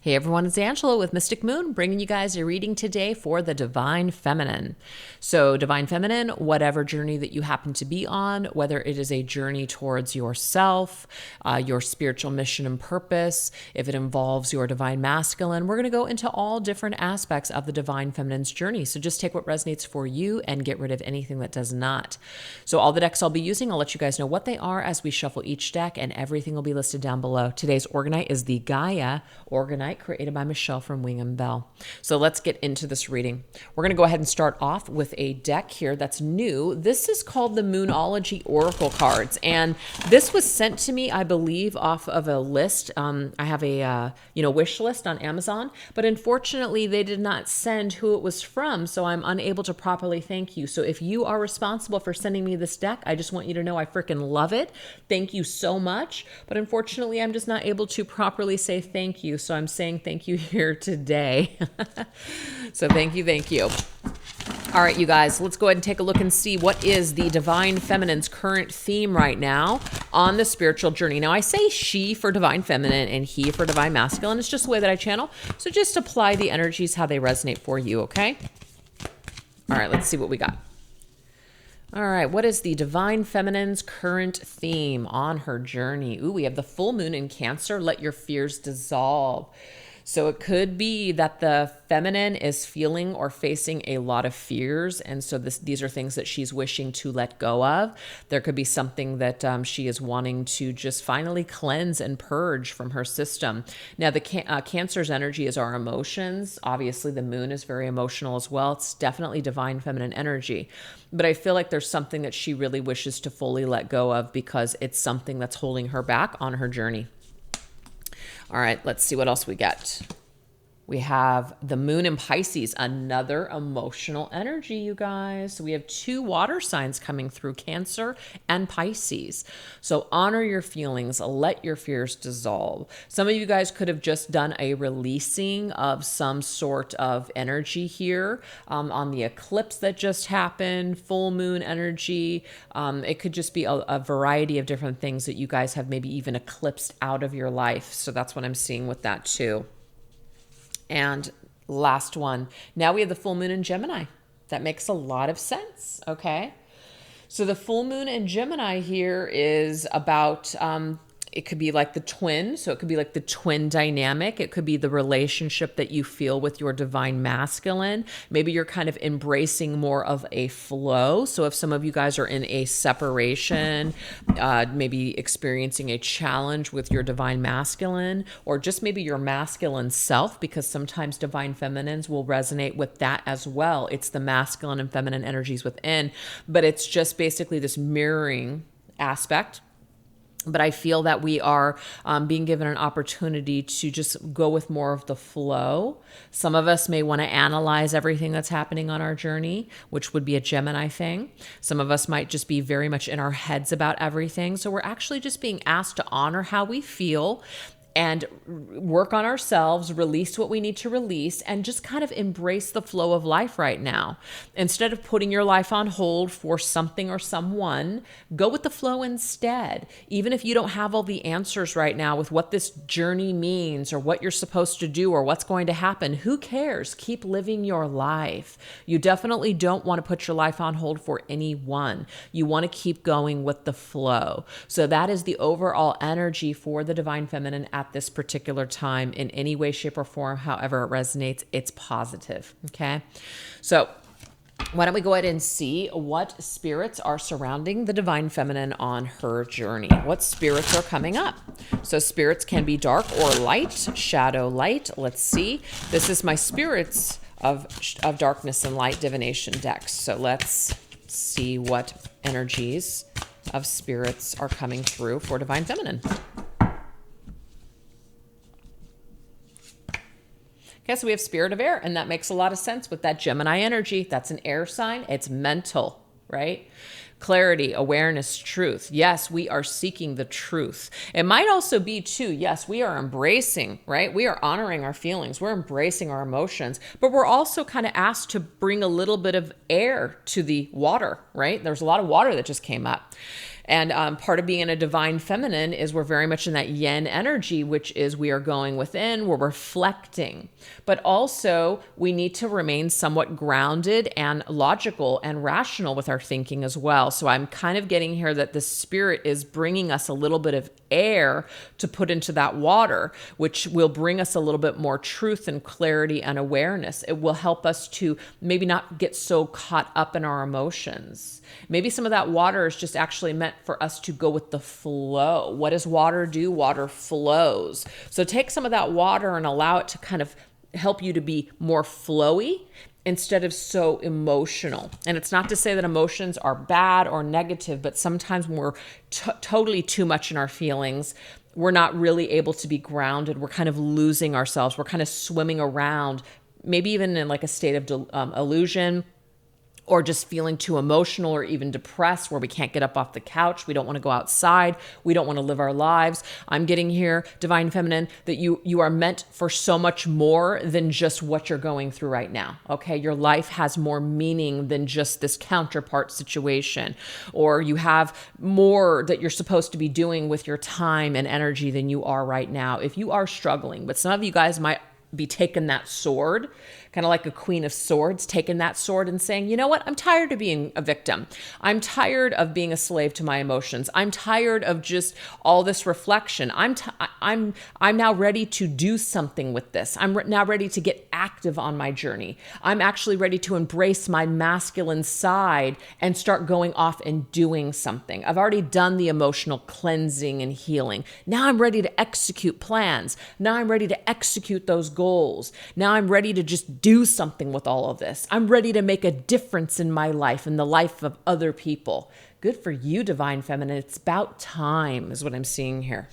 Hey everyone, it's Angela with Mystic Moon, bringing you guys a reading today for the Divine Feminine. So Divine Feminine, whatever journey that you happen to be on, whether it is a journey towards yourself, your spiritual mission and purpose, if it involves your Divine Masculine, we're going to go into all different aspects of the Divine Feminine's journey. So just take what resonates for you and get rid of anything that does not. So all the decks I'll be using, I'll let you guys know what they are as we shuffle each deck, and everything will be listed down below. Today's Organite is the Gaia Organite, created by Michelle from Wing & Bell. So let's get into this reading. We're going to go ahead and start off with a deck here that's new. This is called the Moonology Oracle cards, and this was sent to me, I believe, off of a list. I have a wish list on Amazon, but unfortunately they did not send who it was from, so I'm unable to properly thank you. So if you are responsible for sending me this deck, I just want you to know I freaking love it. Thank you so much, but unfortunately I'm just not able to properly say thank you, so I'm saying thank you here today. So thank you. All right, you guys, let's go ahead and take a look and see what is the Divine Feminine's current theme right now on the spiritual journey. Now, I say she for Divine Feminine and he for Divine Masculine. It's just the way that I channel. So just apply the energies how they resonate for you, okay? All right, let's see what we got. All right, what is the Divine Feminine's current theme on her journey? Ooh, we have the full moon in Cancer. Let your fears dissolve. So it could be that the feminine is feeling or facing a lot of fears, and so these are things that she's wishing to let go of. There could be something that she is wanting to just finally cleanse and purge from her system. Now, the Cancer's energy is our emotions. Obviously, the moon is very emotional as well. It's definitely Divine Feminine energy. But I feel like there's something that she really wishes to fully let go of because it's something that's holding her back on her journey. All right, let's see what else we get. We have the moon in Pisces, another emotional energy, you guys. So we have two water signs coming through, Cancer and Pisces. So honor your feelings, let your fears dissolve. Some of you guys could have just done a releasing of some sort of energy here on the eclipse that just happened, full moon energy. It could just be a variety of different things that you guys have maybe even eclipsed out of your life. So that's what I'm seeing with that too. And last one, now we have the full moon in Gemini. That makes a lot of sense, okay? So the full moon in Gemini here is about, it could be like the twin. So it could be like the twin dynamic. It could be the relationship that you feel with your Divine Masculine. Maybe you're kind of embracing more of a flow. So if some of you guys are in a separation, maybe experiencing a challenge with your Divine Masculine, or just maybe your masculine self, because sometimes Divine Feminines will resonate with that as well. It's the masculine and feminine energies within, but it's just basically this mirroring aspect. But I feel that we are being given an opportunity to just go with more of the flow. Some of us may want to analyze everything that's happening on our journey, which would be a Gemini thing. Some of us might just be very much in our heads about everything. So we're actually just being asked to honor how we feel and work on ourselves, release what we need to release, and just kind of embrace the flow of life right now. Instead of putting your life on hold for something or someone, go with the flow instead. Even if you don't have all the answers right now with what this journey means or what you're supposed to do or what's going to happen, who cares? Keep living your life. You definitely don't want to put your life on hold for anyone. You want to keep going with the flow. So that is the overall energy for the Divine Feminine at this particular time in any way, shape, or form. However it resonates, it's positive. Okay. So why don't we go ahead and see what spirits are surrounding the Divine Feminine on her journey? What spirits are coming up? So spirits can be dark or light, shadow, light. Let's see. This is my spirits of darkness and light divination decks. So let's see what energies of spirits are coming through for Divine Feminine. Okay, so we have Spirit of Air, and that makes a lot of sense with that Gemini energy. That's an air sign. It's mental, right? Clarity, awareness, truth. Yes, we are seeking the truth. It might also be too, yes, we are embracing, right? We are honoring our feelings. We're embracing our emotions, but we're also kind of asked to bring a little bit of air to the water, right? There's a lot of water that just came up. And part of being in a divine feminine is we're very much in that yin energy, which is we are going within, we're reflecting. But also we need to remain somewhat grounded and logical and rational with our thinking as well. So I'm kind of getting here that the spirit is bringing us a little bit of air to put into that water, which will bring us a little bit more truth and clarity and awareness. It will help us to maybe not get so caught up in our emotions. Maybe some of that water is just actually meant for us to go with the flow. What does water do? Water flows. So take some of that water and allow it to kind of help you to be more flowy instead of so emotional. And it's not to say that emotions are bad or negative, but sometimes when we're totally too much in our feelings, we're not really able to be grounded. We're kind of losing ourselves. We're kind of swimming around, maybe even in like a state of illusion, or just feeling too emotional or even depressed where we can't get up off the couch. We don't want to go outside. We don't want to live our lives. I'm getting here, Divine Feminine, that you are meant for so much more than just what you're going through right now. Okay. Your life has more meaning than just this counterpart situation, or you have more that you're supposed to be doing with your time and energy than you are right now. If you are struggling, but some of you guys might be taking that sword, kind of like a queen of swords, taking that sword and saying, you know what? I'm tired of being a victim. I'm tired of being a slave to my emotions. I'm tired of just all this reflection. I'm now ready to do something with this. I'm now ready to get active on my journey. I'm actually ready to embrace my masculine side and start going off and doing something. I've already done the emotional cleansing and healing. Now I'm ready to execute plans. Now I'm ready to execute those goals. Now I'm ready to just do something with all of this. I'm ready to make a difference in my life and the life of other people. Good for you, Divine Feminine. It's about time is what I'm seeing here.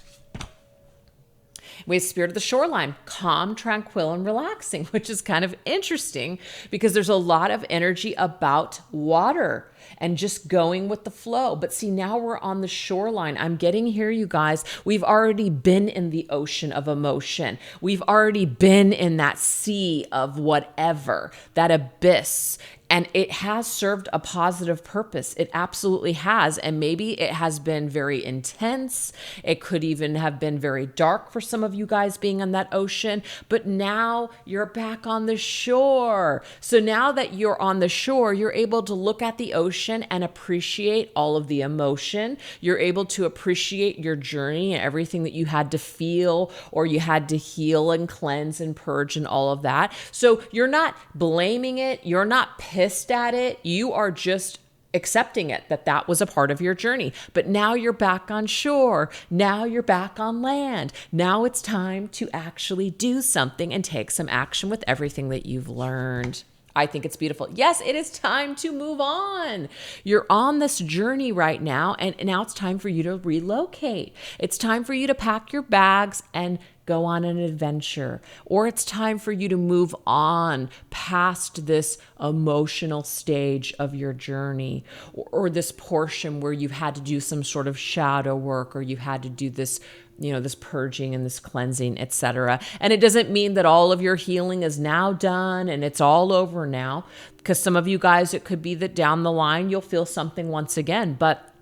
We have Spirit of the Shoreline, calm, tranquil, and relaxing, which is kind of interesting because there's a lot of energy about water and just going with the flow. But see, now we're on the shoreline. I'm getting here, you guys. We've already been in the ocean of emotion. We've already been in that sea of whatever, that abyss. And it has served a positive purpose. It absolutely has. And maybe it has been very intense. It could even have been very dark for some of you guys being on that ocean. But now you're back on the shore. So now that you're on the shore, you're able to look at the ocean and appreciate all of the emotion. You're able to appreciate your journey and everything that you had to feel or you had to heal and cleanse and purge and all of that. So you're not blaming it. You're not pissed at it. You are just accepting it, that was a part of your journey. But now you're back on shore. Now you're back on land. Now it's time to actually do something and take some action with everything that you've learned. I think it's beautiful. Yes, it is time to move on. You're on this journey right now, and now it's time for you to relocate. It's time for you to pack your bags and go on an adventure, or it's time for you to move on past this emotional stage of your journey, or this portion where you've had to do some sort of shadow work, or you've had to do this, this purging and this cleansing, etc. And it doesn't mean that all of your healing is now done and it's all over now, because some of you guys, it could be that down the line you'll feel something once again, but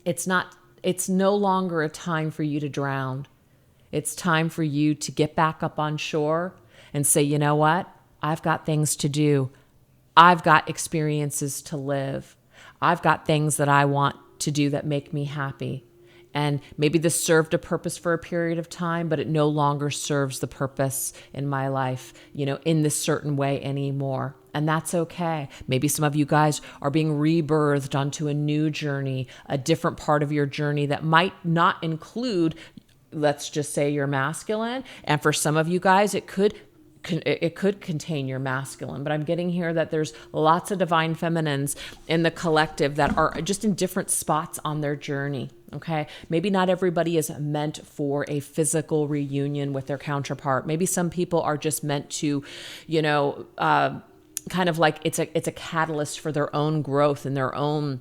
it's no longer a time for you to drown. It's time for you to get back up on shore and say, you know what? I've got things to do. I've got experiences to live. I've got things that I want to do that make me happy. And maybe this served a purpose for a period of time, but it no longer serves the purpose in my life, in this certain way anymore. And that's okay. Maybe some of you guys are being rebirthed onto a new journey, a different part of your journey that might not include, let's just say, your masculine. And for some of you guys, it could contain your masculine, but I'm getting here that there's lots of divine feminines in the collective that are just in different spots on their journey. Okay. Maybe not everybody is meant for a physical reunion with their counterpart. Maybe some people are just meant to, kind of like it's a catalyst for their own growth and their own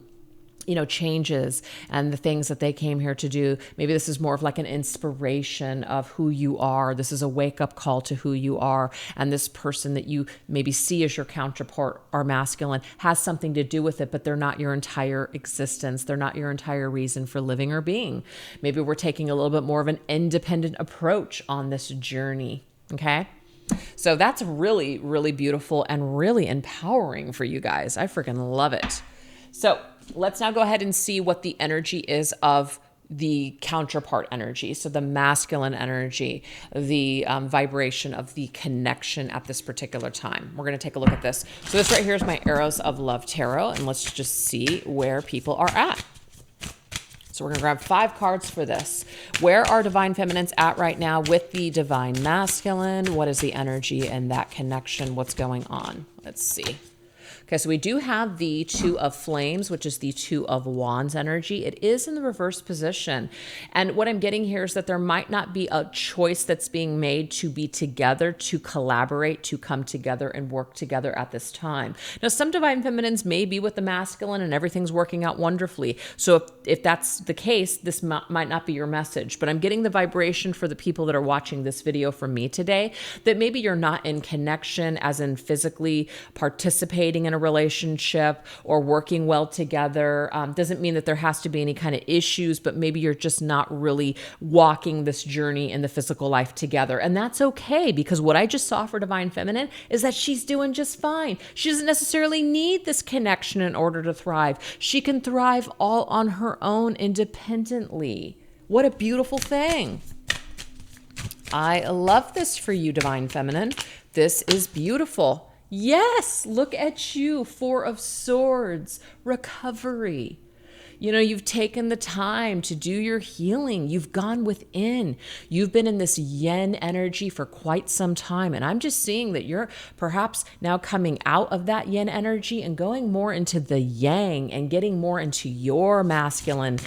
changes and the things that they came here to do. Maybe this is more of like an inspiration of who you are. This is a wake-up call to who you are. And this person that you maybe see as your counterpart or masculine has something to do with it, but they're not your entire existence. They're not your entire reason for living or being. Maybe we're taking a little bit more of an independent approach on this journey. Okay. So that's really, really beautiful and really empowering for you guys. I freaking love it. So let's now go ahead and see what the energy is of the counterpart energy. So the masculine energy, the vibration of the connection at this particular time. We're going to take a look at this. So this right here is my Arrows of Love Tarot, and let's just see where people are at. So we're going to grab 5 cards for this. Where are Divine Feminines at right now with the Divine Masculine? What is the energy and that connection? What's going on? Let's see. Okay, so we do have the Two of Flames, which is the Two of Wands energy. It is in the reverse position. And what I'm getting here is that there might not be a choice that's being made to be together, to collaborate, to come together and work together at this time. Now, some Divine Feminines may be with the masculine and everything's working out wonderfully. So if that's the case, this might not be your message. But I'm getting the vibration for the people that are watching this video from me today, that maybe you're not in connection, as in physically participating in a relationship or working well together. Doesn't mean that there has to be any kind of issues, but maybe you're just not really walking this journey in the physical life together. And that's okay, because what I just saw for Divine Feminine is that she's doing just fine. She doesn't necessarily need this connection in order to thrive. She can thrive all on her own independently. What a beautiful thing. I love this for you, Divine Feminine. This is beautiful. Yes, look at you, 4 of Swords, recovery. You've taken the time to do your healing. You've gone within. You've been in this yin energy for quite some time. And I'm just seeing that you're perhaps now coming out of that yin energy and going more into the yang and getting more into your masculine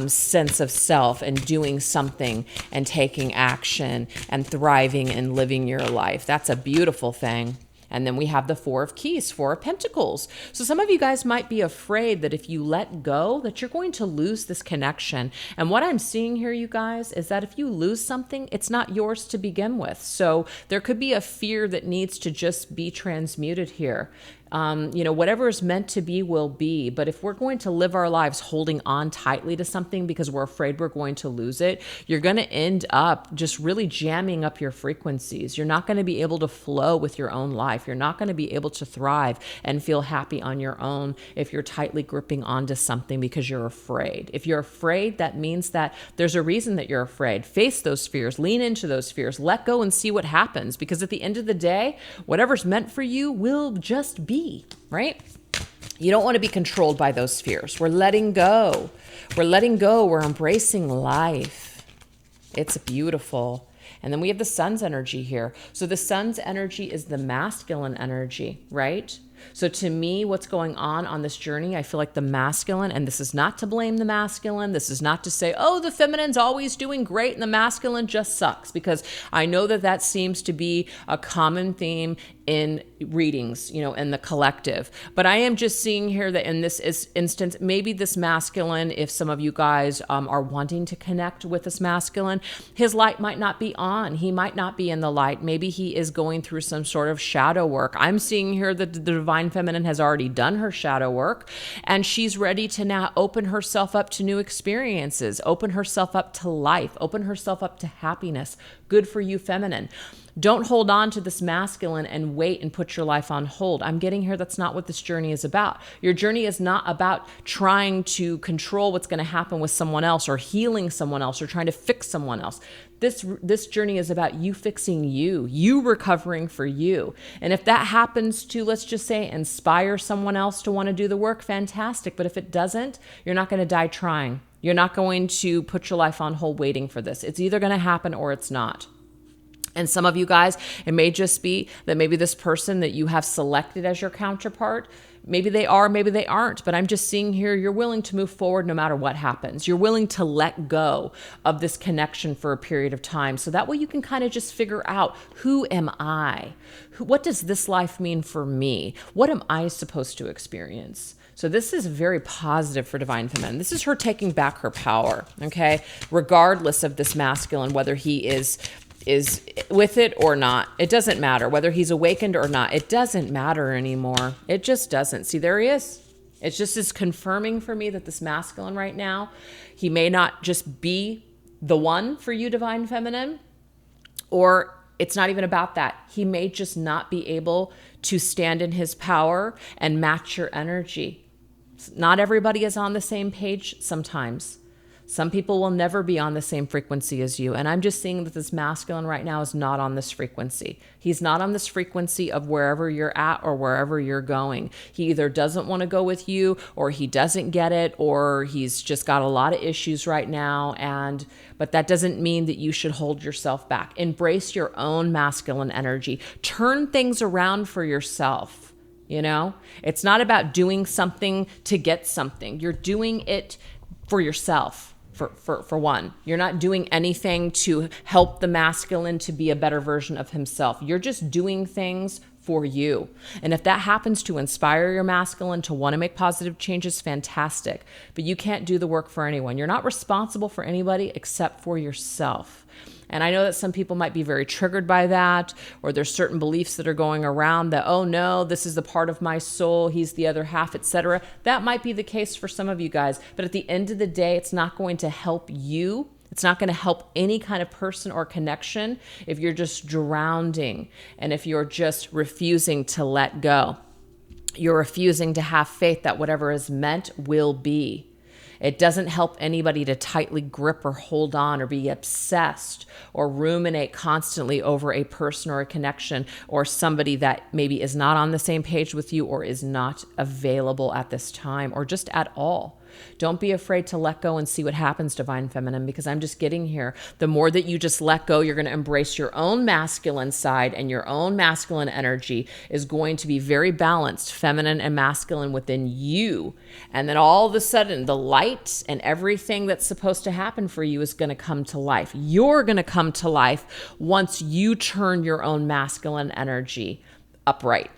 sense of self and doing something and taking action and thriving and living your life. That's a beautiful thing. And then we have the 4 of Keys, 4 of Pentacles. So some of you guys might be afraid that if you let go, that you're going to lose this connection. And what I'm seeing here, you guys, is that if you lose something, it's not yours to begin with. So there could be a fear that needs to just be transmuted here. Whatever is meant to be will be. But if we're going to live our lives holding on tightly to something because we're afraid we're going to lose it, you're going to end up just really jamming up your frequencies. You're not going to be able to flow with your own life. You're not going to be able to thrive and feel happy on your own if you're tightly gripping onto something because you're afraid. If you're afraid, that means that there's a reason that you're afraid. Face those fears, lean into those fears, let go and see what happens. Because at the end of the day, whatever's meant for you will just be. Right? You don't want to be controlled by those fears. We're letting go. We're letting go. We're embracing life. It's beautiful. And then we have the Sun's energy here. So the Sun's energy is the masculine energy, right? So to me, what's going on this journey, I feel like the masculine, and this is not to blame the masculine. This is not to say, oh, the feminine's always doing great and the masculine just sucks, because I know that that seems to be a common theme in readings, in the collective. But I am just seeing here that in this instance, maybe this masculine, if some of you guys are wanting to connect with this masculine, his light might not be on. He might not be in the light. Maybe he is going through some sort of shadow work. I'm seeing here that the Divine Feminine has already done her shadow work, and she's ready to now open herself up to new experiences, open herself up to life, open herself up to happiness. Good for you, feminine. Don't hold on to this masculine and wait and put your life on hold. I'm getting here that's not what this journey is about. Your journey is not about trying to control what's going to happen with someone else or healing someone else or trying to fix someone else. This journey is about you fixing you recovering for you. And if that happens to, let's just say, inspire someone else to want to do the work, fantastic. But if it doesn't, you're not going to die trying. You're not going to put your life on hold waiting for this. It's either going to happen or it's not. And some of you guys, it may just be that maybe this person that you have selected as your counterpart, maybe they are, maybe they aren't. But I'm just seeing here, you're willing to move forward no matter what happens. You're willing to let go of this connection for a period of time. So that way you can kind of just figure out, who am I? What does this life mean for me? What am I supposed to experience? So this is very positive for Divine Feminine. This is her taking back her power, okay? Regardless of this masculine, whether he is with it or not. It doesn't matter. Whether he's awakened or not, it doesn't matter anymore. It just doesn't. See, there he is. It's just is confirming for me that this masculine right now, he may not just be the one for you, Divine Feminine, or it's not even about that. He may just not be able to stand in his power and match your energy. Not everybody is on the same page sometimes. Some people will never be on the same frequency as you. And I'm just seeing that this masculine right now is not on this frequency. He's not on this frequency of wherever you're at or wherever you're going. He either doesn't want to go with you, or he doesn't get it, or he's just got a lot of issues right now. But that doesn't mean that you should hold yourself back. Embrace your own masculine energy. Turn things around for yourself. You know, it's not about doing something to get something. You're doing it for yourself. For one, you're not doing anything to help the masculine to be a better version of himself. You're just doing things for you. And if that happens to inspire your masculine to want to make positive changes, fantastic. But you can't do the work for anyone. You're not responsible for anybody except for yourself. And I know that some people might be very triggered by that, or there's certain beliefs that are going around that, oh no, this is the part of my soul, he's the other half, etc. That might be the case for some of you guys, but at the end of the day, it's not going to help you. It's not going to help any kind of person or connection if you're just drowning and if you're just refusing to let go. You're refusing to have faith that whatever is meant will be. It doesn't help anybody to tightly grip or hold on or be obsessed or ruminate constantly over a person or a connection or somebody that maybe is not on the same page with you or is not available at this time or just at all. Don't be afraid to let go and see what happens, Divine Feminine, because I'm just getting here. The more that you just let go, you're going to embrace your own masculine side, and your own masculine energy is going to be very balanced, feminine and masculine within you. And then all of a sudden, the light and everything that's supposed to happen for you is going to come to life. You're going to come to life once you turn your own masculine energy upright.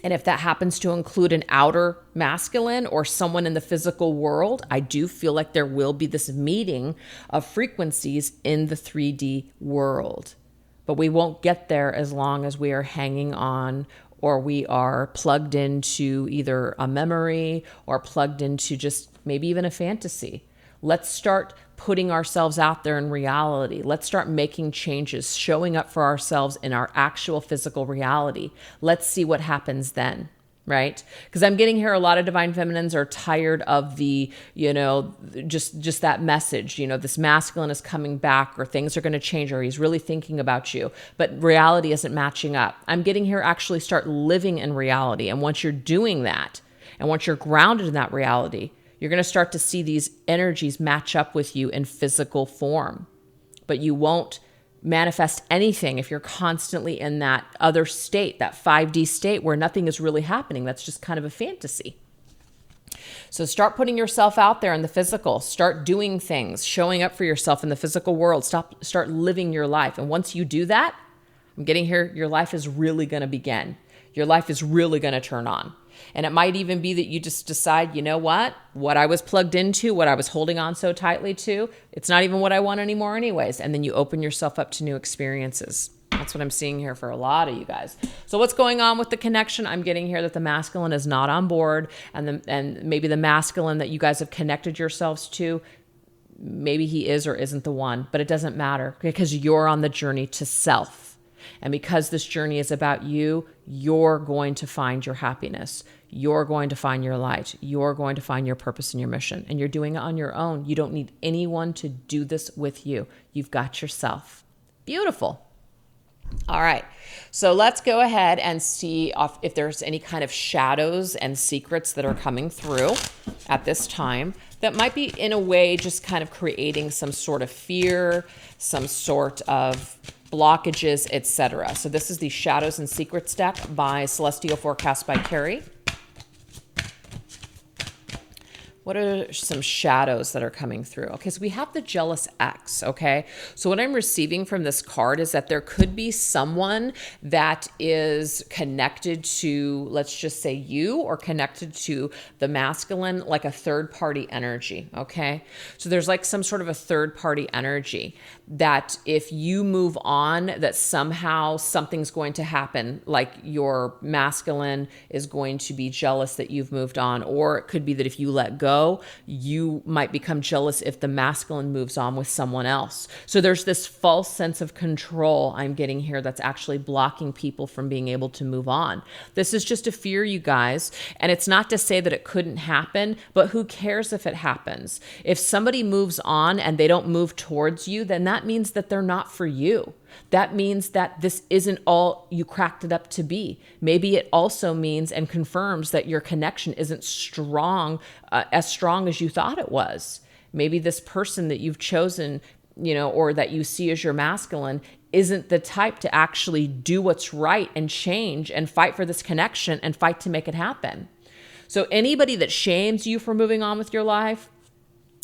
And if that happens to include an outer masculine or someone in the physical world, I do feel like there will be this meeting of frequencies in the 3D world. But we won't get there as long as we are hanging on or we are plugged into either a memory or plugged into just maybe even a fantasy. Let's start putting ourselves out there in reality. Let's start making changes, showing up for ourselves in our actual physical reality. Let's see what happens then, right? Because I'm getting here, a lot of Divine Feminines are tired of the, just that message, this masculine is coming back or things are going to change or he's really thinking about you, but reality isn't matching up. I'm getting here, actually start living in reality. And once you're doing that, and once you're grounded in that reality, you're going to start to see these energies match up with you in physical form. But you won't manifest anything if you're constantly in that other state, that 5D state where nothing is really happening. That's just kind of a fantasy. So start putting yourself out there in the physical. Start doing things, showing up for yourself in the physical world. Start living your life. And once you do that, I'm getting here, your life is really going to begin. Your life is really going to turn on. And it might even be that you just decide, you know what I was plugged into, what I was holding on so tightly to, it's not even what I want anymore anyways. And then you open yourself up to new experiences. That's what I'm seeing here for a lot of you guys. So what's going on with the connection? I'm getting here that the masculine is not on board, and maybe the masculine that you guys have connected yourselves to, maybe he is or isn't the one, but it doesn't matter because you're on the journey to self. And because this journey is about you, you're going to find your happiness. You're going to find your light. You're going to find your purpose and your mission. And you're doing it on your own. You don't need anyone to do this with you. You've got yourself. Beautiful. All right. So let's go ahead and see if there's any kind of shadows and secrets that are coming through at this time that might be in a way just kind of creating some sort of fear, some sort of blockages, etc. So this is the Shadows and Secrets deck by Celestial Forecast by Carrie. What are some shadows that are coming through? Okay, so we have the jealous ex, okay? So what I'm receiving from this card is that there could be someone that is connected to, let's just say you, or connected to the masculine, like a third party energy, okay? So there's like some sort of a third party energy that if you move on, that somehow something's going to happen, like your masculine is going to be jealous that you've moved on, or it could be that if you let go, you might become jealous if the masculine moves on with someone else. So there's this false sense of control I'm getting here that's actually blocking people from being able to move on. This is just a fear, you guys, and it's not to say that it couldn't happen, but who cares if it happens? If somebody moves on and they don't move towards you, then that means that they're not for you. That means that this isn't all you cracked it up to be. Maybe it also means and confirms that your connection isn't strong, as strong as you thought it was. Maybe this person that you've chosen, or that you see as your masculine, isn't the type to actually do what's right and change and fight for this connection and fight to make it happen. So anybody that shames you for moving on with your life,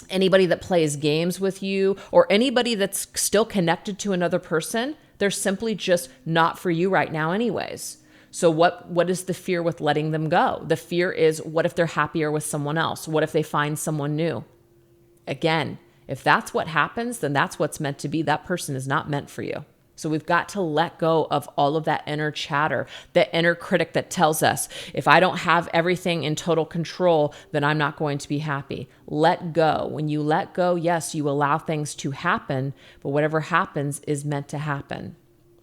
anybody that plays games with you, or anybody that's still connected to another person, they're simply just not for you right now anyways. So what is the fear with letting them go? The fear is, what if they're happier with someone else? What if they find someone new? Again, if that's what happens, then that's what's meant to be. That person is not meant for you. So we've got to let go of all of that inner chatter, the inner critic that tells us, if I don't have everything in total control, then I'm not going to be happy. Let go. When you let go, yes, you allow things to happen, but whatever happens is meant to happen.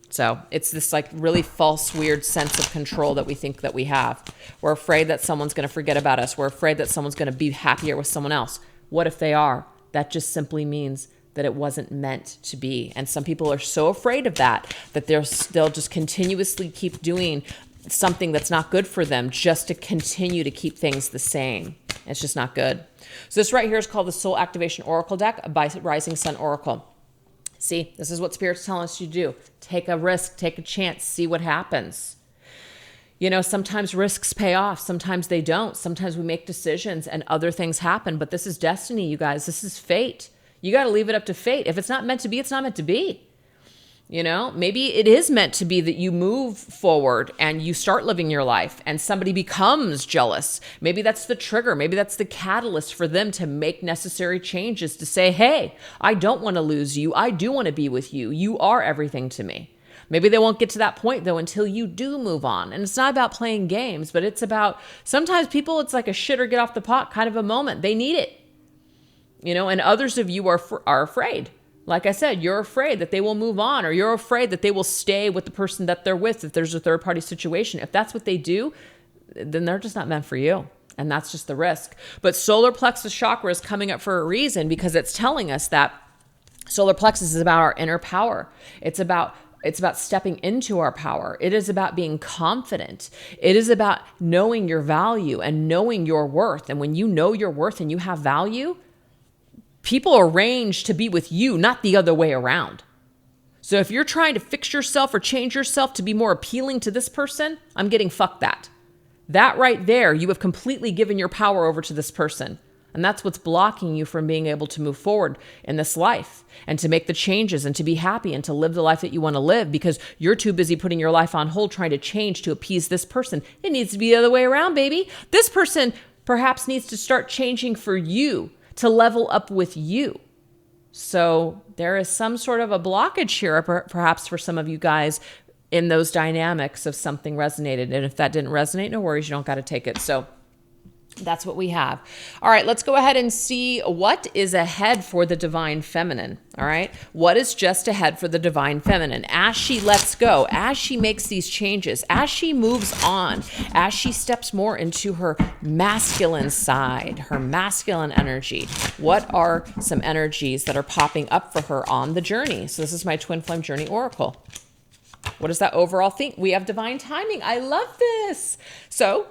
So it's this like really false, weird sense of control that we think that we have. We're afraid that someone's going to forget about us. We're afraid that someone's going to be happier with someone else. What if they are? That just simply means that it wasn't meant to be. And some people are so afraid of that they'll just continuously keep doing something that's not good for them just to continue to keep things the same. It's just not good. So this right here is called the Soul Activation Oracle deck by Rising Sun Oracle. See, this is what Spirit's telling us to do. Take a risk, take a chance, see what happens. Sometimes risks pay off. Sometimes they don't. Sometimes we make decisions and other things happen, but this is destiny, you guys. This is fate. You got to leave it up to fate. If it's not meant to be, it's not meant to be. Maybe it is meant to be that you move forward and you start living your life and somebody becomes jealous. Maybe that's the trigger. Maybe that's the catalyst for them to make necessary changes to say, hey, I don't want to lose you. I do want to be with you. You are everything to me. Maybe they won't get to that point, though, until you do move on. And it's not about playing games, but it's about sometimes people, it's like a shit or get off the pot kind of a moment. They need it. And others of you are afraid. Like I said, you're afraid that they will move on, or you're afraid that they will stay with the person that they're with if there's a third party situation. If that's what they do, then they're just not meant for you. And that's just the risk. But solar plexus chakra is coming up for a reason, because it's telling us that solar plexus is about our inner power. It's about stepping into our power. It is about being confident. It is about knowing your value and knowing your worth. And when you know your worth and you have value, people arrange to be with you, not the other way around. So if you're trying to fix yourself or change yourself to be more appealing to this person, I'm getting fuck that. That right there, you have completely given your power over to this person. And that's what's blocking you from being able to move forward in this life and to make the changes and to be happy and to live the life that you want to live, because you're too busy putting your life on hold trying to change to appease this person. It needs to be the other way around, baby. This person perhaps needs to start changing for you, to level up with you. So there is some sort of a blockage here, perhaps for some of you guys, in those dynamics of something resonated. And if that didn't resonate, no worries, you don't got to take it. So that's what we have. All right, let's go ahead and see what is ahead for the Divine Feminine. All right, what is just ahead for the Divine Feminine as she lets go, as she makes these changes, as she moves on, as she steps more into her masculine side, her masculine energy. What are some energies that are popping up for her on the journey? So this is my Twin Flame Journey Oracle. What does that overall think? We have divine timing. I love this. So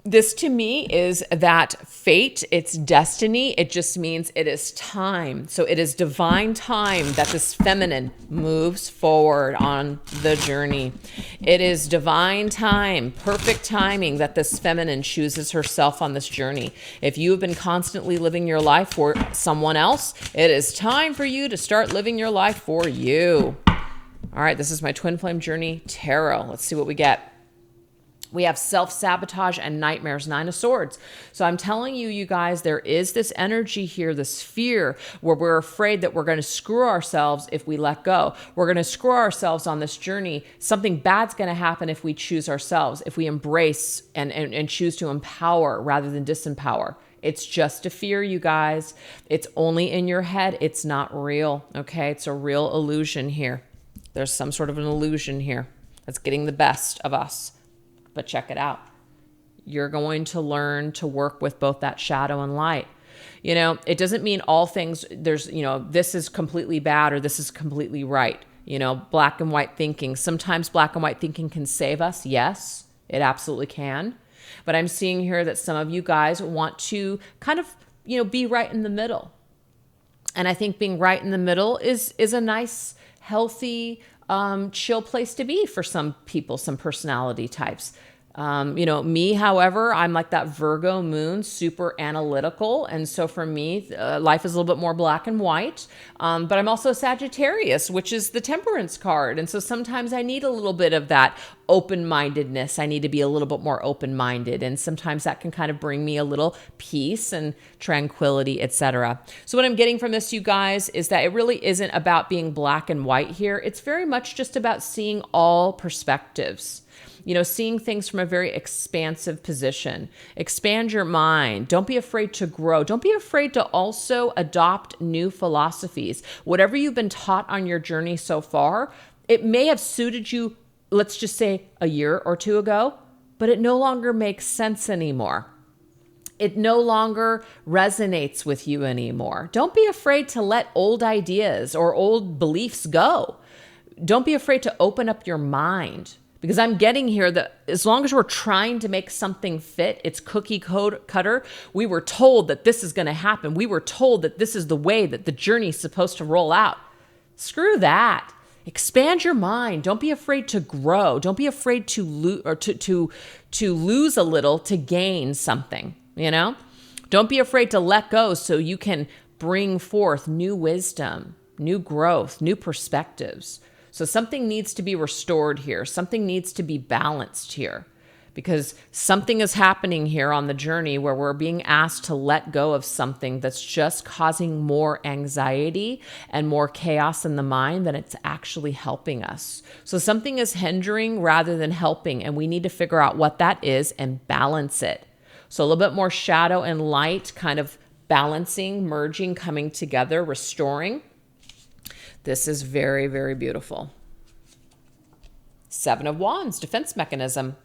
This to me is that fate, it's destiny. It just means it is time. So it is divine time that this feminine moves forward on the journey. It is divine time, perfect timing that this feminine chooses herself on this journey. If you have been constantly living your life for someone else, it is time for you to start living your life for you. All right, this is my Twin Flame Journey Tarot. Let's see what we get. We have self-sabotage and nightmares, 9 of Swords. So I'm telling you, you guys, there is this energy here, this fear where we're afraid that we're going to screw ourselves if we let go. We're going to screw ourselves on this journey. Something bad's going to happen if we choose ourselves, if we embrace and choose to empower rather than disempower. It's just a fear, you guys. It's only in your head. It's not real, okay? It's a real illusion here. There's some sort of an illusion here that's getting the best of us. But check it out. You're going to learn to work with both that shadow and light. You know, it doesn't mean all things, there's, you know, this is completely bad or this is completely right. You know, black and white thinking. Sometimes black and white thinking can save us. Yes, it absolutely can. But I'm seeing here that some of you guys want to kind of, you know, be right in the middle. And I think being right in the middle is a nice, healthy, chill place to be for some people, some personality types. You know, me, however, I'm like that Virgo moon, super analytical. And so for me, life is a little bit more black and white. But I'm also Sagittarius, which is the temperance card. And so sometimes I need a little bit of that open-mindedness. I need to be a little bit more open-minded. And sometimes that can kind of bring me a little peace and tranquility, etc. So what I'm getting from this, you guys, is that it really isn't about being black and white here. It's very much just about seeing all perspectives. You know, seeing things from a very expansive position. Expand your mind. Don't be afraid to grow. Don't be afraid to also adopt new philosophies. Whatever you've been taught on your journey so far, it may have suited you, let's just say a year or two ago, but it no longer makes sense anymore. It no longer resonates with you anymore. Don't be afraid to let old ideas or old beliefs go. Don't be afraid to open up your mind. Because I'm getting here that as long as we're trying to make something fit, it's cookie cutter. We were told that this is going to happen. We were told that this is the way that the journey is supposed to roll out. Screw that. Expand your mind. Don't be afraid to grow. Don't be afraid to lose a little to gain something, you know? Don't be afraid to let go so you can bring forth new wisdom, new growth, new perspectives. So something needs to be restored here. Something needs to be balanced here because something is happening here on the journey where we're being asked to let go of something that's just causing more anxiety and more chaos in the mind than it's actually helping us. So something is hindering rather than helping, and we need to figure out what that is and balance it. So a little bit more shadow and light kind of balancing, merging, coming together, restoring. This is very, very beautiful. 7 of Wands, defense mechanism.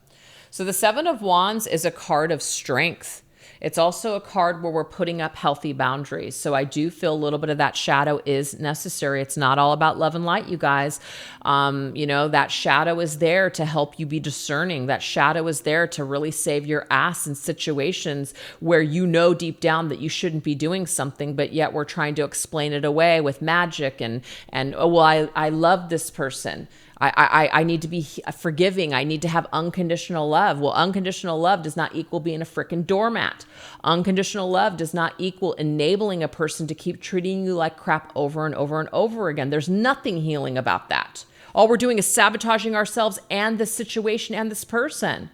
So the 7 of Wands is a card of strength. It's also a card where we're putting up healthy boundaries. So I do feel a little bit of that shadow is necessary. It's not all about love and light, you guys. You know, that shadow is there to help you be discerning. That shadow is there to really save your ass in situations where you know deep down that you shouldn't be doing something, but yet we're trying to explain it away with magic and oh, well, I love this person. I need to be forgiving. I need to have unconditional love. Well, unconditional love does not equal being a freaking doormat. Unconditional love does not equal enabling a person to keep treating you like crap over and over and over again. There's nothing healing about that. All we're doing is sabotaging ourselves and the situation and this person.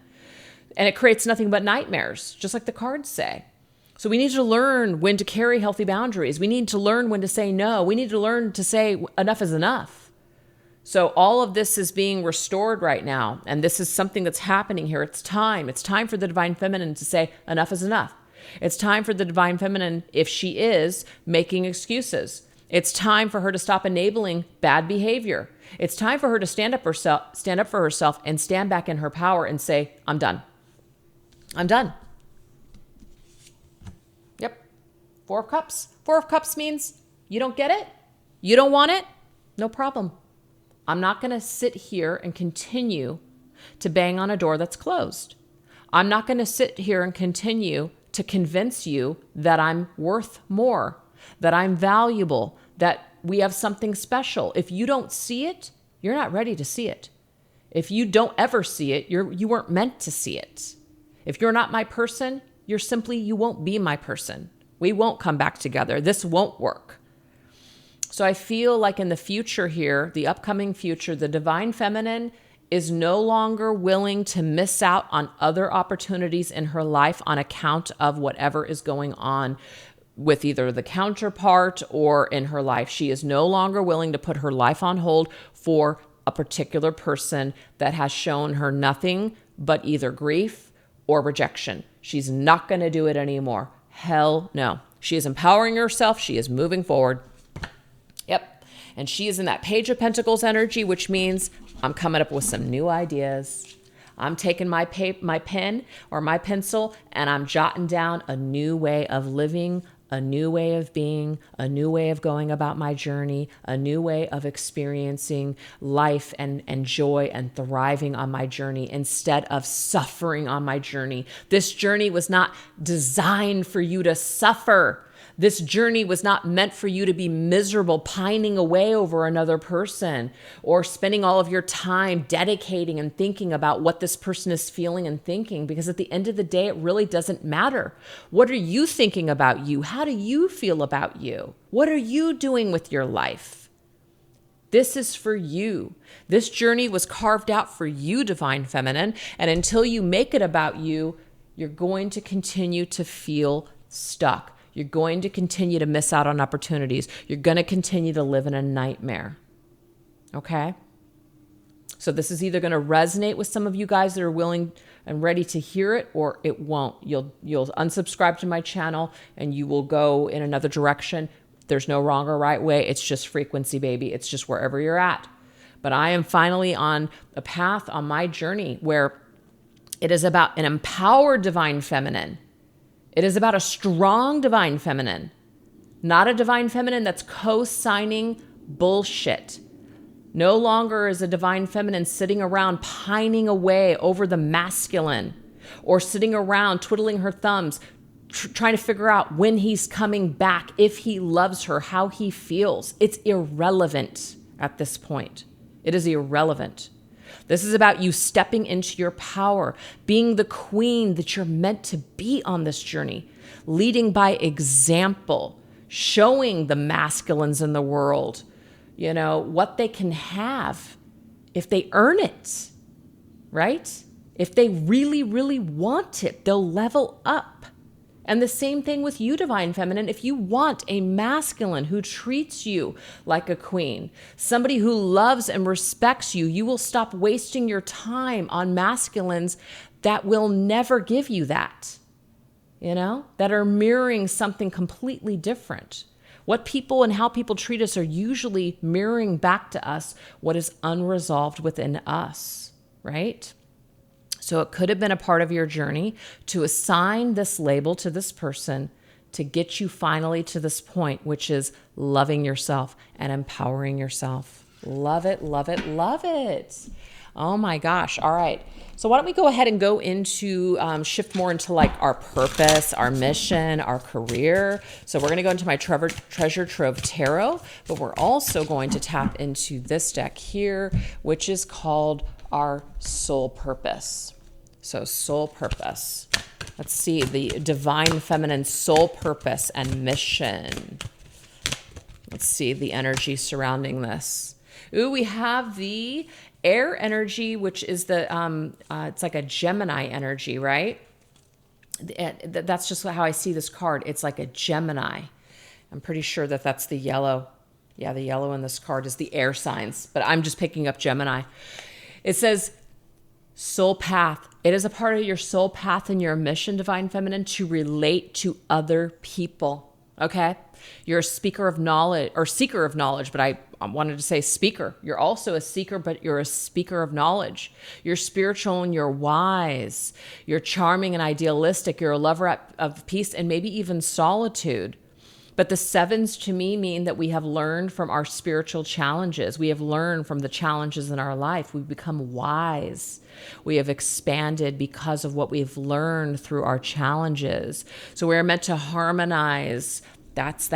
And it creates nothing but nightmares, just like the cards say. So we need to learn when to carry healthy boundaries. We need to learn when to say no. We need to learn to say enough is enough. So all of this is being restored right now. And this is something that's happening here. It's time. It's time for the Divine Feminine to say enough is enough. It's time for the Divine Feminine, if she is, making excuses. It's time for her to stop enabling bad behavior. It's time for her to stand up for herself and stand back in her power and say, I'm done. I'm done. Yep. 4 of Cups. 4 of Cups means you don't get it. You don't want it. No problem. I'm not going to sit here and continue to bang on a door that's closed. I'm not going to sit here and continue to convince you that I'm worth more, that I'm valuable, that we have something special. If you don't see it, you're not ready to see it. If you don't ever see it, you weren't meant to see it. If you're not my person, you won't be my person. We won't come back together. This won't work. So I feel like in the future here, the upcoming future, the divine feminine is no longer willing to miss out on other opportunities in her life on account of whatever is going on with either the counterpart or in her life. She is no longer willing to put her life on hold for a particular person that has shown her nothing but either grief or rejection. She's not going to do it anymore. Hell no. She is empowering herself. She is moving forward. Yep. And she is in that Page of Pentacles energy, which means I'm coming up with some new ideas. I'm taking my pen or my pencil and I'm jotting down a new way of living, a new way of being, a new way of going about my journey, a new way of experiencing life and joy and thriving on my journey instead of suffering on my journey. This journey was not designed for you to suffer. This journey was not meant for you to be miserable, pining away over another person, or spending all of your time dedicating and thinking about what this person is feeling and thinking, because at the end of the day, it really doesn't matter. What are you thinking about you? How do you feel about you? What are you doing with your life? This is for you. This journey was carved out for you, Divine Feminine, and until you make it about you, you're going to continue to feel stuck. You're going to continue to miss out on opportunities. You're going to continue to live in a nightmare. Okay? So this is either going to resonate with some of you guys that are willing and ready to hear it, or it won't. You'll unsubscribe to my channel and you will go in another direction. There's no wrong or right way. It's just frequency, baby. It's just wherever you're at. But I am finally on a path on my journey where it is about an empowered Divine Feminine. It is about a strong Divine Feminine, not a Divine Feminine that's co-signing bullshit. No longer is a Divine Feminine sitting around pining away over the masculine, or sitting around twiddling her thumbs, trying to figure out when he's coming back, if he loves her, how he feels. It's irrelevant at this point. It is irrelevant. This is about you stepping into your power, being the queen that you're meant to be on this journey, leading by example, showing the masculines in the world, what they can have if they earn it, right? If they really, really want it, they'll level up. And the same thing with you, Divine Feminine. If you want a masculine who treats you like a queen, somebody who loves and respects you, you will stop wasting your time on masculines that will never give you that, that are mirroring something completely different. What people and how people treat us are usually mirroring back to us what is unresolved within us, right? So it could have been a part of your journey to assign this label to this person to get you finally to this point, which is loving yourself and empowering yourself. Love it, love it, love it. Oh my gosh. All right. So why don't we go ahead and go into shift more into like our purpose, our mission, our career. So we're going to go into my Treasure Trove Tarot, but we're also going to tap into this deck here, which is called our soul purpose. So soul purpose. Let's see the Divine Feminine soul purpose and mission. Let's see the energy surrounding this. Ooh, we have the air energy, which is the, it's like a Gemini energy, right? That's just how I see this card. It's like a Gemini. I'm pretty sure that that's the yellow. Yeah, the yellow in this card is the air signs, but I'm just picking up Gemini. It says soul path. It is a part of your soul path and your mission, Divine Feminine, to relate to other people. Okay? You're a speaker of knowledge, or seeker of knowledge, but I wanted to say speaker. You're also a seeker, but you're a speaker of knowledge. You're spiritual and you're wise. You're charming and idealistic. You're a lover of peace and maybe even solitude. But the sevens to me mean that we have learned from our spiritual challenges. We have learned from the challenges in our life. We've become wise. We have expanded because of what we've learned through our challenges. So we're meant to harmonize. That's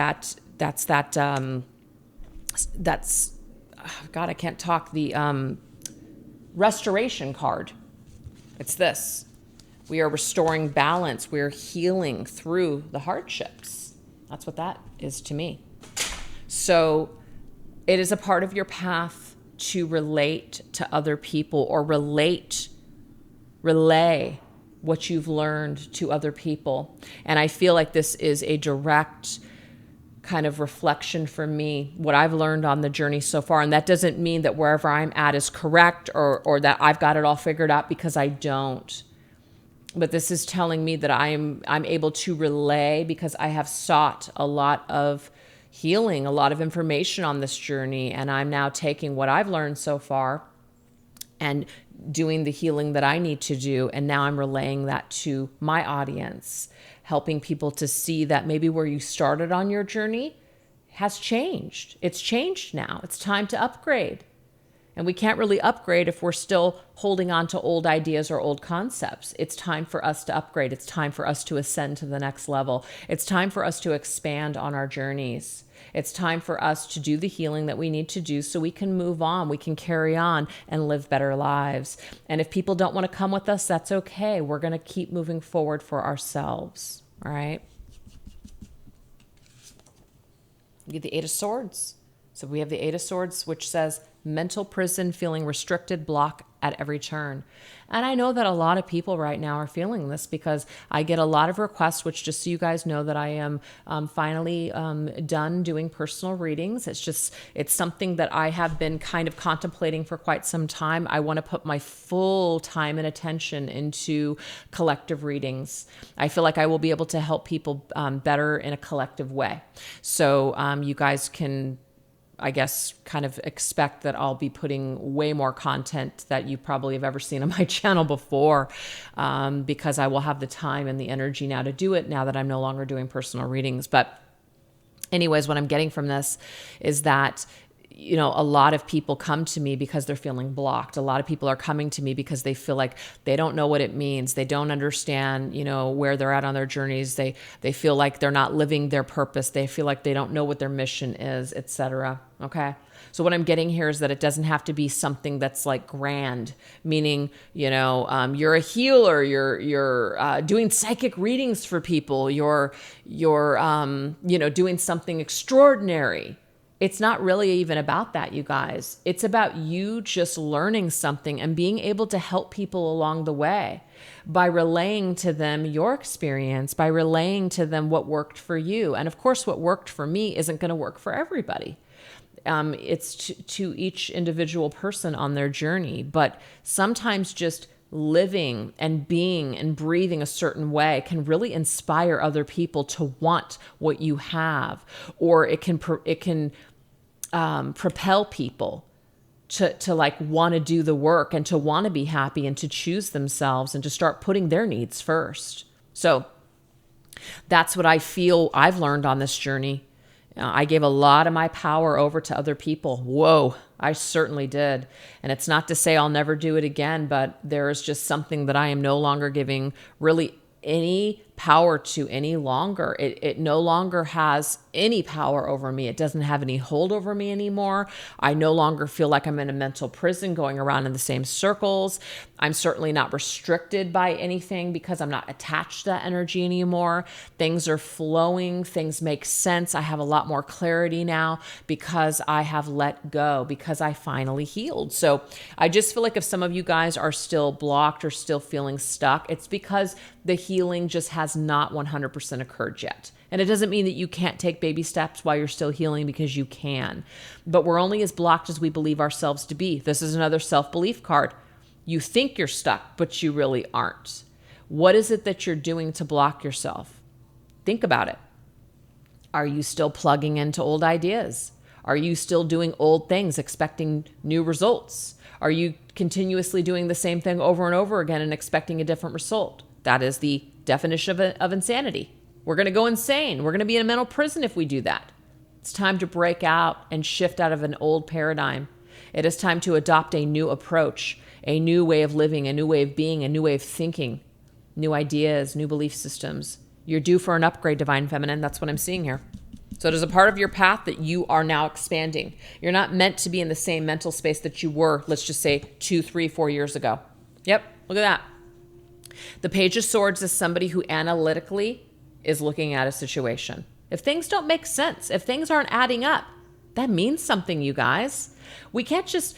God, I can't talk. The restoration card. It's this. We are restoring balance. We're healing through the hardships. That's what that is to me. So it is a part of your path to relate to other people, or relay what you've learned to other people. And I feel like this is a direct kind of reflection for me, what I've learned on the journey so far. And that doesn't mean that wherever I'm at is correct, or that I've got it all figured out, because I don't. But this is telling me that I'm able to relay, because I have sought a lot of healing, a lot of information on this journey. And I'm now taking what I've learned so far and doing the healing that I need to do. And now I'm relaying that to my audience, helping people to see that maybe where you started on your journey has changed. It's changed now. It's time to upgrade. And we can't really upgrade if we're still holding on to old ideas or old concepts. It's time for us to upgrade. It's time for us to ascend to the next level. It's time for us to expand on our journeys. It's time for us to do the healing that we need to do so we can move on, we can carry on and live better lives. And if people don't want to come with us, that's okay. We're going to keep moving forward for ourselves. All right? You get the Eight of Swords. So we have the Eight of Swords, which says mental prison, feeling restricted, block at every turn. And I know that a lot of people right now are feeling this, because I get a lot of requests, which, just so you guys know, that I am finally done doing personal readings. It's something that I have been kind of contemplating for quite some time. I want to put my full time and attention into collective readings. I feel like I will be able to help people better in a collective way. So you guys can, I guess, kind of expect that I'll be putting way more content that you probably have ever seen on my channel before, because I will have the time and the energy now to do it, now that I'm no longer doing personal readings. But anyways, what I'm getting from this is that, you know, a lot of people come to me because they're feeling blocked. A lot of people are coming to me because they feel like they don't know what it means. They don't understand, you know, where they're at on their journeys. They feel like they're not living their purpose. They feel like they don't know what their mission is, etc. Okay. So what I'm getting here is that it doesn't have to be something that's like grand, meaning, you know, you're a healer, you're doing psychic readings for people, you're doing something extraordinary. It's not really even about that, you guys. It's about you just learning something and being able to help people along the way by relaying to them your experience, by relaying to them what worked for you. And of course, what worked for me isn't going to work for everybody. It's to each individual person on their journey. But sometimes just living and being and breathing a certain way can really inspire other people to want what you have, or it can propel people to like want to do the work and to want to be happy and to choose themselves and to start putting their needs first. So that's what I feel I've learned on this journey. I gave a lot of my power over to other people. Whoa, I certainly did. And it's not to say I'll never do it again, but there is just something that I am no longer giving really any power to any longer. It no longer has any power over me. It doesn't have any hold over me anymore. I no longer feel like I'm in a mental prison going around in the same circles. I'm certainly not restricted by anything because I'm not attached to that energy anymore. Things are flowing. Things make sense. I have a lot more clarity now because I have let go, because I finally healed. So I just feel like if some of you guys are still blocked or still feeling stuck, it's because the healing just has not 100% occurred yet. And it doesn't mean that you can't take baby steps while you're still healing, because you can. But we're only as blocked as we believe ourselves to be. This is another self-belief card. You think you're stuck, but you really aren't. What is it that you're doing to block yourself? Think about it. Are you still plugging into old ideas? Are you still doing old things, expecting new results? Are you continuously doing the same thing over and over again and expecting a different result? That is the definition of insanity. We're going to go insane. We're going to be in a mental prison if we do that. It's time to break out and shift out of an old paradigm. It is time to adopt a new approach, a new way of living, a new way of being, a new way of thinking, new ideas, new belief systems. You're due for an upgrade, Divine Feminine. That's what I'm seeing here. So there's a part of your path that you are now expanding. You're not meant to be in the same mental space that you were, let's just say 2, 3, 4 years ago. Yep, look at that. The Page of Swords is somebody who analytically is looking at a situation. If things don't make sense, if things aren't adding up, that means something, you guys. We can't just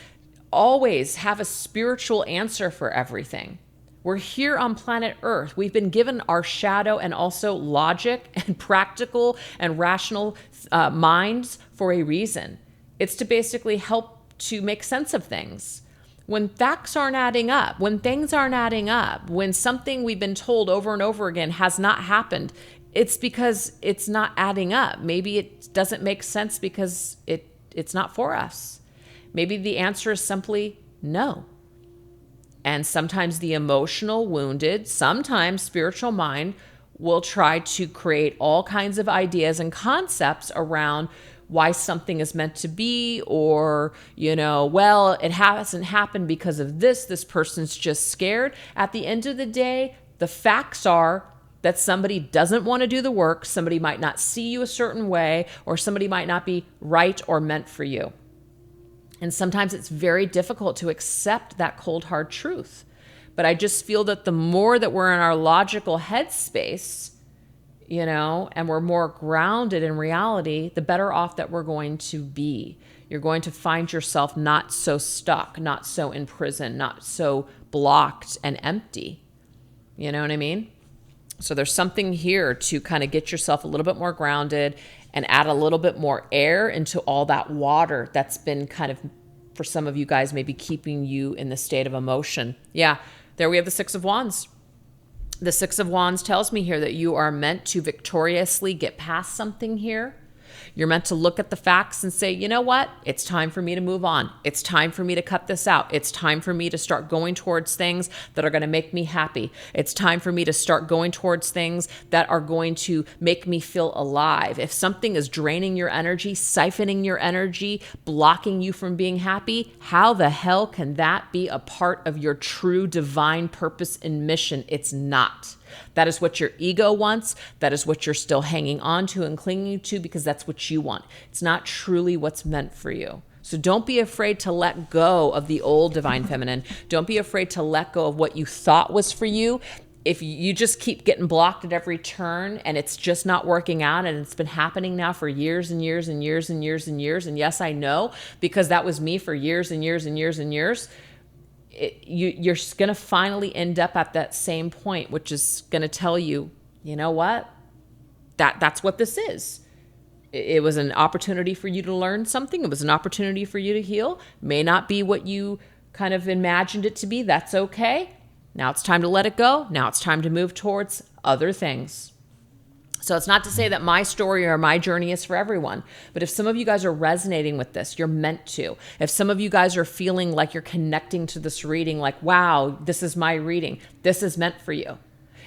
always have a spiritual answer for everything. We're here on planet Earth. We've been given our shadow and also logic and practical and rational minds for a reason. It's to basically help to make sense of things. When facts aren't adding up, when things aren't adding up, when something we've been told over and over again has not happened, it's because it's not adding up. Maybe it doesn't make sense because it's not for us. Maybe the answer is simply no. And sometimes the emotional wounded, sometimes spiritual mind will try to create all kinds of ideas and concepts around why something is meant to be, or, well, it hasn't happened because of this person's just scared. At the end of the day, the facts are that somebody doesn't want to do the work, somebody might not see you a certain way, or somebody might not be right or meant for you. And sometimes it's very difficult to accept that cold, hard truth. But I just feel that the more that we're in our logical headspace, and we're more grounded in reality, the better off that we're going to be. You're going to find yourself not so stuck, not so in prison, not so blocked and empty. You know what I mean? So there's something here to kind of get yourself a little bit more grounded and add a little bit more air into all that water that's been kind of, for some of you guys, maybe keeping you in the state of emotion. Yeah, there we have the Six of Wands. The Six of Wands tells me here that you are meant to victoriously get past something here. You're meant to look at the facts and say, you know what? It's time for me to move on. It's time for me to cut this out. It's time for me to start going towards things that are going to make me happy. It's time for me to start going towards things that are going to make me feel alive. If something is draining your energy, siphoning your energy, blocking you from being happy, how the hell can that be a part of your true divine purpose and mission? It's not. That is what your ego wants. That is what you're still hanging on to and clinging to because that's what you want. It's not truly what's meant for you. So don't be afraid to let go of the old Divine Feminine. Don't be afraid to let go of what you thought was for you. If you just keep getting blocked at every turn and it's just not working out, and it's been happening now for years and years and years and years and years, and yes, I know, because that was me for years and years and years and years, you're going to finally end up at that same point, which is going to tell you, you know what? That's what this is. It was an opportunity for you to learn something. It was an opportunity for you to heal. May not be what you kind of imagined it to be. That's okay. Now it's time to let it go. Now it's time to move towards other things. So it's not to say that my story or my journey is for everyone, but if some of you guys are resonating with this, you're meant to. If some of you guys are feeling like you're connecting to this reading, like, wow, this is my reading, this is meant for you.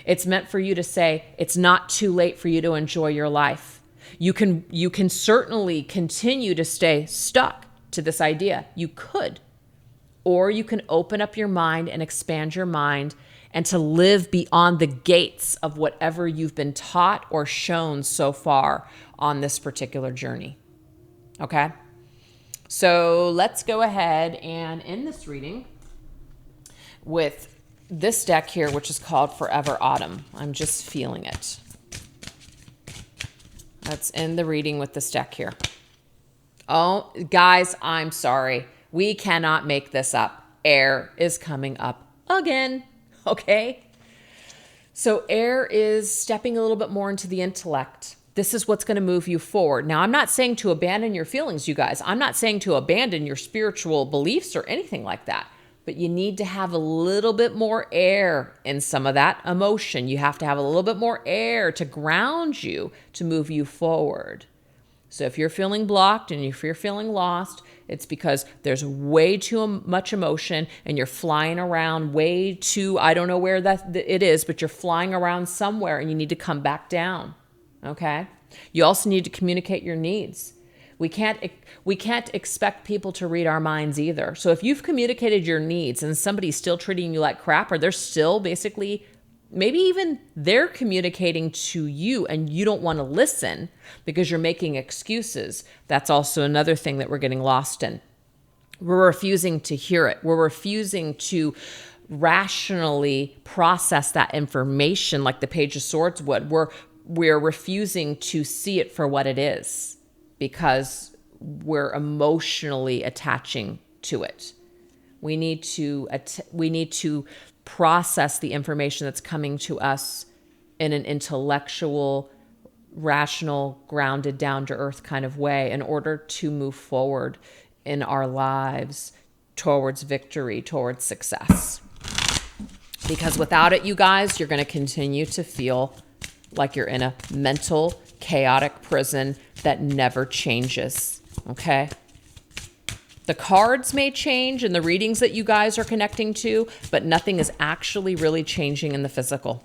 It's meant for you to say, it's not too late for you to enjoy your life. You can certainly continue to stay stuck to this idea. You could. Or you can open up your mind and expand your mind and to live beyond the gates of whatever you've been taught or shown so far on this particular journey. Okay? So let's go ahead and end this reading with this deck here, which is called Forever Autumn. I'm just feeling it. Let's end the reading with this deck here. Oh, guys, I'm sorry. We cannot make this up. Air is coming up again. Okay? So air is stepping a little bit more into the intellect. This is what's going to move you forward. Now, I'm not saying to abandon your feelings, you guys. I'm not saying to abandon your spiritual beliefs or anything like that. But you need to have a little bit more air in some of that emotion. You have to have a little bit more air to ground you, to move you forward. So if you're feeling blocked and if you're feeling lost, it's because there's way too much emotion and you're flying around way too, I don't know where it is, but you're flying around somewhere and you need to come back down. Okay. You also need to communicate your needs. We can't expect people to read our minds either. So if you've communicated your needs and somebody's still treating you like crap, or they're still basically, maybe even they're communicating to you and you don't want to listen because you're making excuses, that's also another thing that we're getting lost in. We're refusing to hear it. We're refusing to rationally process that information like the Page of Swords would. We're refusing to see it for what it is because we're emotionally attaching to it. We need to process the information that's coming to us in an intellectual, rational, grounded, down to earth kind of way in order to move forward in our lives towards victory, towards success. Because without it, you guys, you're going to continue to feel like you're in a mental, chaotic prison that never changes, okay? The cards may change in the readings that you guys are connecting to, but nothing is actually really changing in the physical.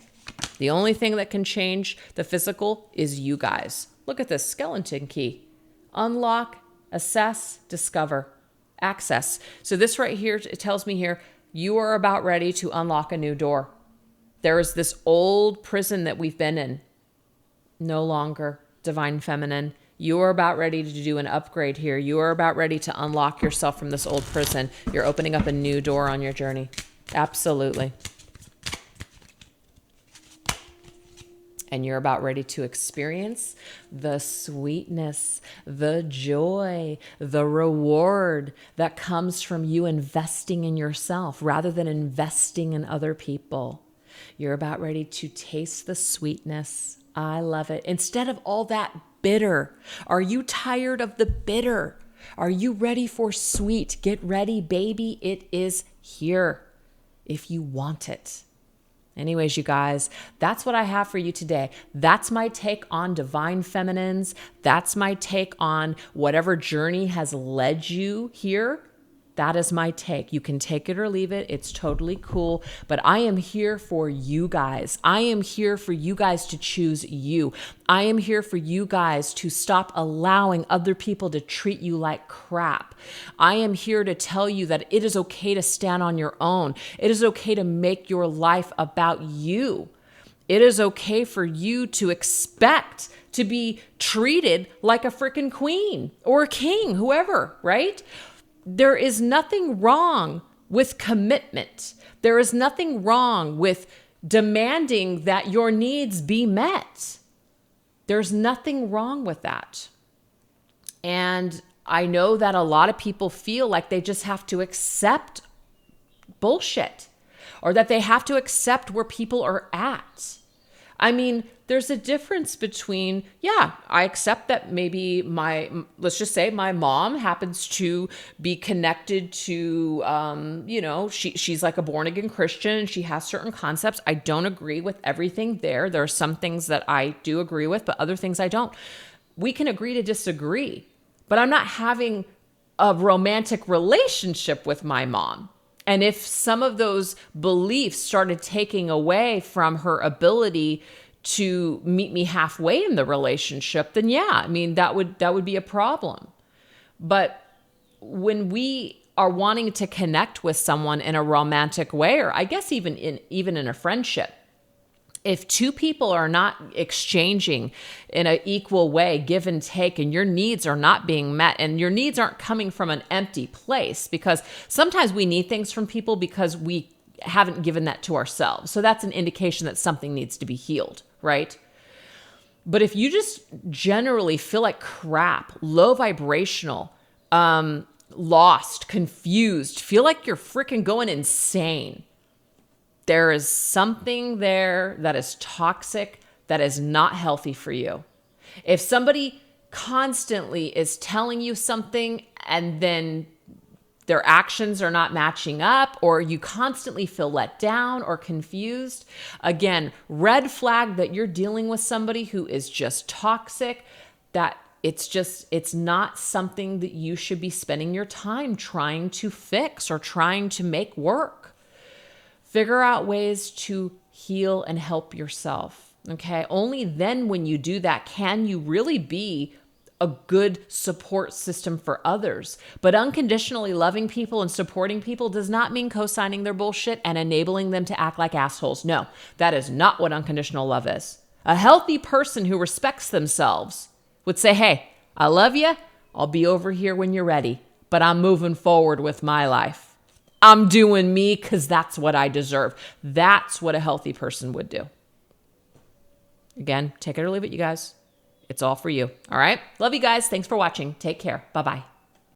The only thing that can change the physical is you guys. Look at this skeleton key. Unlock, assess, discover, access. So this right here, it tells me here, you are about ready to unlock a new door. There is this old prison that we've been in. No longer. Divine Feminine. You are about ready to do an upgrade here. You are about ready to unlock yourself from this old prison. You're opening up a new door on your journey. Absolutely. And you're about ready to experience the sweetness, the joy, the reward that comes from you investing in yourself rather than investing in other people. You're about ready to taste the sweetness. I love it. Instead of all that bitter. Are you tired of the bitter? Are you ready for sweet? Get ready, baby. It is here if you want it. Anyways, you guys, that's what I have for you today. That's my take on Divine Feminines. That's my take on whatever journey has led you here. That is my take. You can take it or leave it. It's totally cool. But I am here for you guys. I am here for you guys to choose you. I am here for you guys to stop allowing other people to treat you like crap. I am here to tell you that it is okay to stand on your own. It is okay to make your life about you. It is okay for you to expect to be treated like a freaking queen or a king, whoever, right? There is nothing wrong with commitment. There is nothing wrong with demanding that your needs be met. There's nothing wrong with that. And I know that a lot of people feel like they just have to accept bullshit or that they have to accept where people are at. I mean, there's a difference between, yeah, I accept that maybe let's just say my mom happens to be connected to, she's like a born again Christian. She has certain concepts. I don't agree with everything there. There are some things that I do agree with, but other things I don't. We can agree to disagree, but I'm not having a romantic relationship with my mom. And if some of those beliefs started taking away from her ability to meet me halfway in the relationship, then yeah, I mean, that would be a problem. But when we are wanting to connect with someone in a romantic way, or I guess even in a friendship, if two people are not exchanging in an equal way, give and take, and your needs are not being met, and your needs aren't coming from an empty place, because sometimes we need things from people because we haven't given that to ourselves. So that's an indication that something needs to be healed, right? But if you just generally feel like crap, low vibrational, lost, confused, feel like you're freaking going insane, there is something there that is toxic, that is not healthy for you. If somebody constantly is telling you something and then their actions are not matching up, or you constantly feel let down or confused, again, red flag that you're dealing with somebody who is just toxic, that it's not something that you should be spending your time trying to fix or trying to make work. Figure out ways to heal and help yourself. Okay. Only then, when you do that, can you really be a good support system for others. But unconditionally loving people and supporting people does not mean co-signing their bullshit and enabling them to act like assholes. No, that is not what unconditional love is. A healthy person who respects themselves would say, hey, I love you. I'll be over here when you're ready, but I'm moving forward with my life. I'm doing me because that's what I deserve. That's what a healthy person would do. Again, take it or leave it, you guys. It's all for you. All right. Love you guys. Thanks for watching. Take care. Bye-bye.